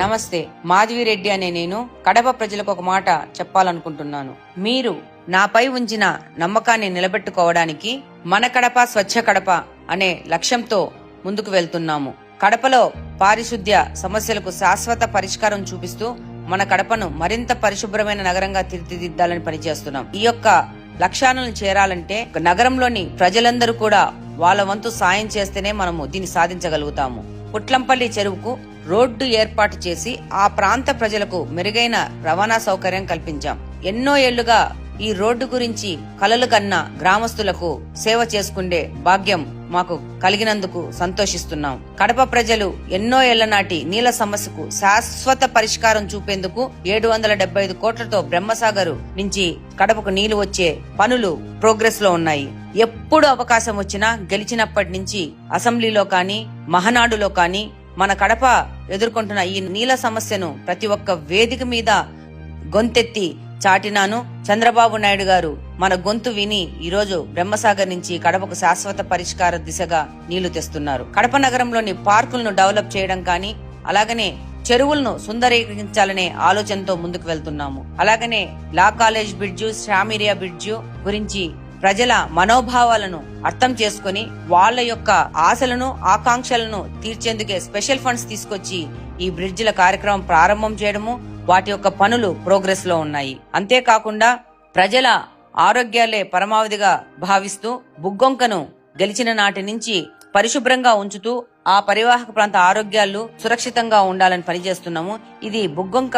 నమస్తే, మాధవిరెడ్డి అనే నేను కడప ప్రజలకు ఒక మాట చెప్పాలనుకుంటున్నాను. మీరు నాపై ఉంచిన నమ్మకాన్ని నిలబెట్టుకోవడానికి మన కడప స్వచ్ఛ కడప అనే లక్ష్యంతో ముందుకు వెళ్తున్నాము. కడపలో పారిశుద్ధ్య సమస్యలకు శాశ్వత పరిష్కారం చూపిస్తూ మన కడపను మరింత పరిశుభ్రమైన నగరంగా తీర్చిదిద్దాలని పనిచేస్తున్నాం. ఈ యొక్క లక్ష్యాలను చేరాలంటే నగరంలోని ప్రజలందరూ కూడా వాళ్ళ వంతు సాయం చేస్తేనే మనము దీన్ని సాధించగలుగుతాము. పుట్లంపల్లి చెరువుకు రోడ్డు ఏర్పాటు చేసి ఆ ప్రాంత ప్రజలకు మెరుగైన రవాణా సౌకర్యం కల్పించాం. ఎన్నో ఏళ్లుగా ఈ రోడ్డు గురించి కలలు కన్న గ్రామస్తులకు సేవ చేసుకుండే భాగ్యం మాకు కలిగినందుకు సంతోషిస్తున్నాం. కడప ప్రజలు ఎన్నో ఏళ్ల నాటి నీళ్ల సమస్యకు శాశ్వత పరిష్కారం చూపేందుకు 775 కోట్లతో బ్రహ్మసాగర్ నుంచి కడపకు నీళ్లు వచ్చే పనులు ప్రోగ్రెస్ లో ఉన్నాయి. ఎప్పుడు అవకాశం వచ్చినా గెలిచినప్పటి నుంచి అసెంబ్లీలో కానీ మహనాడులో కానీ మన కడప ఎదుర్కొంటున్న ఈ నీళ్ల సమస్యను ప్రతి ఒక్క వేదిక మీద గొంతెత్తి చాటినాను. చంద్రబాబు నాయుడు గారు మన గొంతు విని ఈరోజు బ్రహ్మసాగర్ నుంచి కడపకు శాశ్వత పరిష్కార దిశగా నీళ్లు తెస్తున్నారు. కడప నగరంలోని పార్కులను డెవలప్ చేయడం కానీ, అలాగనే చెరువులను సుందరీకరించాలనే ఆలోచనతో ముందుకు వెళ్తున్నాము. అలాగనే లా కాలేజ్ బ్రిడ్జు, శామిరియా బ్రిడ్జు గురించి ప్రజల మనోభావాలను అర్థం చేసుకుని వాళ్ళ యొక్క ఆశలను ఆకాంక్షలను తీర్చేందుకే స్పెషల్ ఫండ్స్ తీసుకొచ్చి ఈ బ్రిడ్జిల కార్యక్రమం ప్రారంభం చేయడము, వాటి యొక్క పనులు ప్రోగ్రెస్ లో ఉన్నాయి. అంతేకాకుండా ప్రజల ఆరోగ్యాలే పరమావధిగా భావిస్తూ బుగ్గొంకను గెలిచిన నాటి నుంచి పరిశుభ్రంగా ఉంచుతూ ఆ పరివాహక ప్రాంత ఆరోగ్యాలు సురక్షితంగా ఉండాలని పనిచేస్తున్నాము. ఇది బుగ్గొంక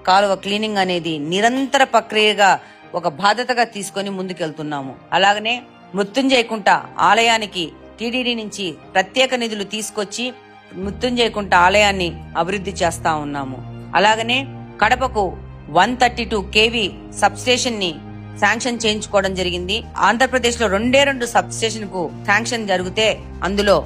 కాలువ క్లీనింగ్ అనేది నిరంతర ప్రక్రియగా ఒక బాధ్యతగా తీసుకుని ముందుకెళ్తున్నాము. అలాగనే మృత్యుంజయకుంట ఆలయానికి టీడీడీ నుంచి ప్రత్యేక నిధులు తీసుకొచ్చి మృత్యుంజయకుంట ఆలయాన్ని అభివృద్ధి చేస్తా ఉన్నాము. అలాగనే కడపకు 132 kV సబ్ స్టేషన్ ని శాంక్షన్ చేయించుకోవడం జరిగింది. ఆంధ్రప్రదేశ్ లో 2 సబ్ స్టేషన్ కు శాంక్షన్ జరిగితే అందులో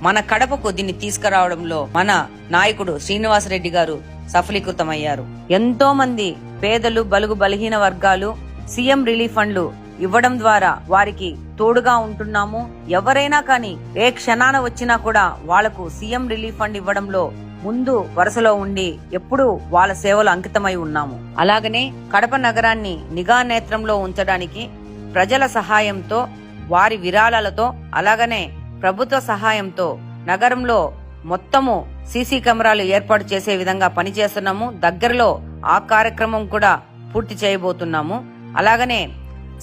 మన కడపకు దీన్ని తీసుకురావడంలో మన నాయకుడు శ్రీనివాసరెడ్డి గారు సఫలీకృతమయ్యారు. ఎంతో మంది పేదలు, బలుగు బలహీన వర్గాలు సీఎం రిలీఫ్ ఫండ్లు ఇవ్వడం ద్వారా వారికి తోడుగా ఉంటున్నాము. ఎవరైనా కానీ ఏ క్షణాన వచ్చినా కూడా వాళ్లకు సీఎం రిలీఫ్ ఫండ్ ఇవ్వడంలో ముందు వరుసలో ఉండి ఎప్పుడూ వాళ్ళ సేవలు అంకితమై ఉన్నాము. అలాగనే కడప నగరాన్ని నిఘా నేత్రంలో ఉంచడానికి ప్రజల సహాయంతో, వారి విరాళాలతో, అలాగనే ప్రభుత్వ సహాయంతో నగరంలో మొత్తము సీసీ కెమెరాలు ఏర్పాటు చేసే విధంగా పనిచేస్తున్నాము. దగ్గరలో ఆ కార్యక్రమం కూడా పూర్తి చేయబోతున్నాము. అలాగనే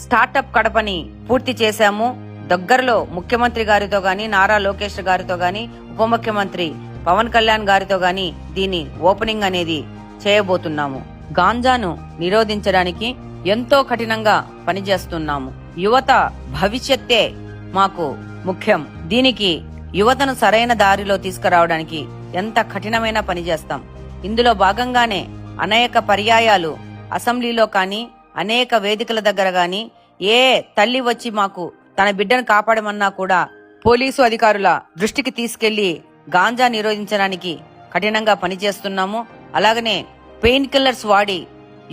స్టార్టప్ కడపని పూర్తి చేశాము. దగ్గరలో ముఖ్యమంత్రి గారితో గాని, నారా లోకేష్ గారితో గాని, ఉప ముఖ్యమంత్రి పవన్ కళ్యాణ్ గారితో గాని దీని ఓపెనింగ్ అనేది చేయబోతున్నాము. గాంజాను నిరోధించడానికి ఎంతో కఠినంగా పనిచేస్తున్నాము. యువత భవిష్యత్తే మాకు ముఖ్యం. దీనికి యువతను సరైన దారిలో తీసుకురావడానికి ఎంత కఠినమైన పని చేస్తాం. ఇందులో భాగంగానే అనేక పర్యాయాలు అసెంబ్లీలో కానీ, అనేక వేదికల దగ్గర గాని ఏ తల్లి వచ్చి మాకు తన బిడ్డను కాపాడమన్నా కూడా పోలీసు అధికారుల దృష్టికి తీసుకెళ్లి గాంజా నిరోధించడానికి కఠినంగా పనిచేస్తున్నాము. అలాగనే పెయిన్ కిల్లర్స్ వాడి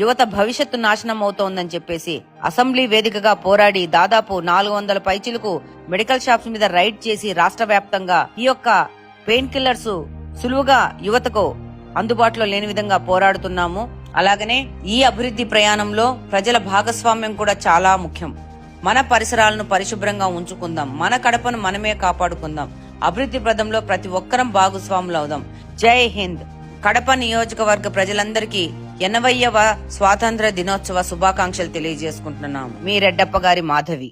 యువత భవిష్యత్తు నాశనం అవుతోందని చెప్పేసి అసెంబ్లీ వేదికగా పోరాడి దాదాపు 400 పైచిలకు మెడికల్ షాప్స్ మీద రైడ్ చేసి రాష్ట్ర వ్యాప్తంగా ఈ యొక్క పెయిన్ కిల్లర్స్ సులువుగా యువతకు అందుబాటులో లేని విధంగా పోరాడుతున్నాము. అలాగనే ఈ అభివృద్ధి ప్రయాణంలో ప్రజల భాగస్వామ్యం కూడా చాలా ముఖ్యం. మన పరిసరాలను పరిశుభ్రంగా ఉంచుకుందాం. మన కడపను మనమే కాపాడుకుందాం. అభివృద్ధి పథంలో ప్రతి ఒక్కరం భాగస్వాములు అవుదాం. జై హింద్. కడప నియోజకవర్గ ప్రజలందరికీ 80వ స్వాతంత్ర దినోత్సవ శుభాకాంక్షలు తెలియజేసుకుంటున్నాము. మీ రెడ్డప్ప గారి మాధవి.